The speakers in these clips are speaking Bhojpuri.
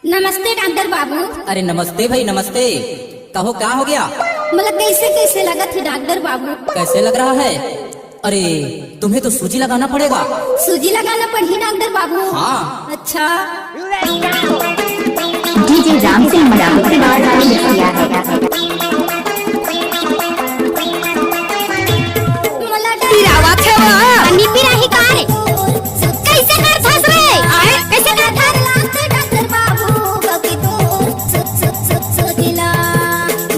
नमस्ते डॉक्टर बाबू। अरे नमस्ते भाई नमस्ते। कहो क्या हो गया? मतलब कैसे कैसे लगा थे डॉक्टर बाबू? कैसे लग रहा है? अरे तुम्हें तो सूजी लगाना पड़ेगा। सूजी लगाना पड़ी डॉक्टर बाबू? हाँ। अच्छा। डीजे राम सिंह मराठी से बात किया है। कैसे कर फंस रहे? कैसे कर डॉक्टर बाबू?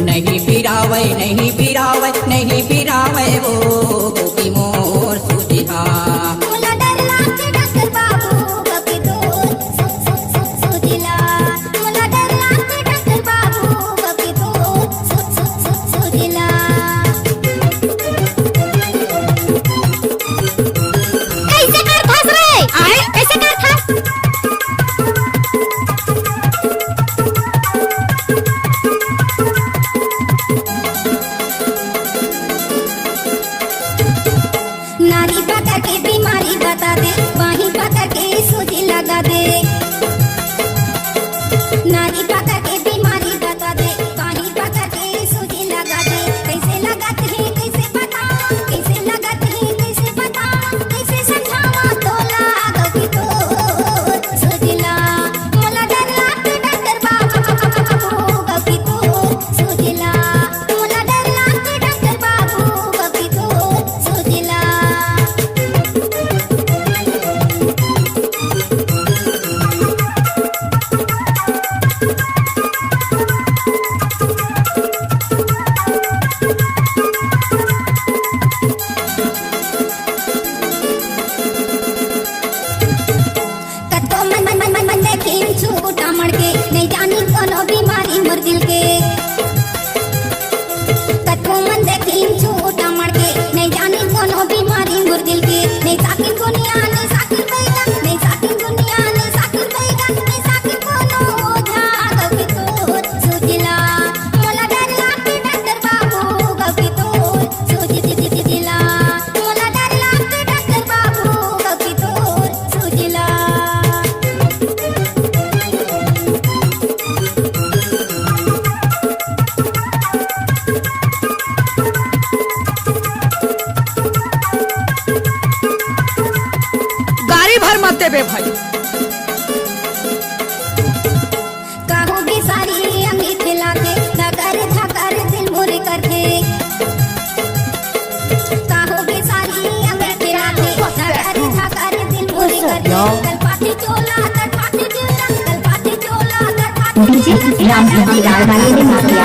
नहीं पिरावे नहीं पिरावे नहीं पिरावे वो गोपी मोर सूजी हाँ। मला डर लागते डॉक्टर बाबू कभी दूर सुजिला। मला डर लागते डॉक्टर बाबू कभी दूर सुजिला। कैसे कर फंस रहे? कैसे कर फंस? नारी पकड़ के बीमारी बता दे, वहीं पकड़ के सूजी लगा दे। नारी पकड़ के बीमारी बता दे, वहीं पकड़ के सूजी लगा दे। कैसे लगाते हैं कैसे बताओ, कैसे लगाते हैं कैसे बताओ, कैसे समझावा तोला गति तो सूजिला। मला डर लागते डॉक्टर बाबू गति तो सूजिला। मला डर लागते डॉक्टर बाबू गति तो सूजिला। कतो मन देखी छूटा मर के, नहीं जानी कोनो बीमारी मोर दिल के। कतो मन देखी छूटा मर के, नहीं जानी कोनो बीमारी मोर दिल के। नहीं साकिन दुनिया नहीं साकिन बैगन, नहीं साकिन दुनिया नहीं साकिन बैगन, नहीं साकिन कोनो ओझा गवी तोर सूजिला। मला डर लागते डॉक्टर बाबू गवी तोर सूजिला। मला डर लागते डॉक्टर बाबू गवी तोर सूजिला। गाड़ी भर मत देबे भाई। कहोगे सारी अंगी खिलाते, धकर दिल मोरे करते। कहोगे सारी अंगी खिलाते, धकर दिल मोरे करते। कलपाती चोला, कलपाती चोला, कलपाती चोला, कलपाती डीजे राम सिंह मराठी से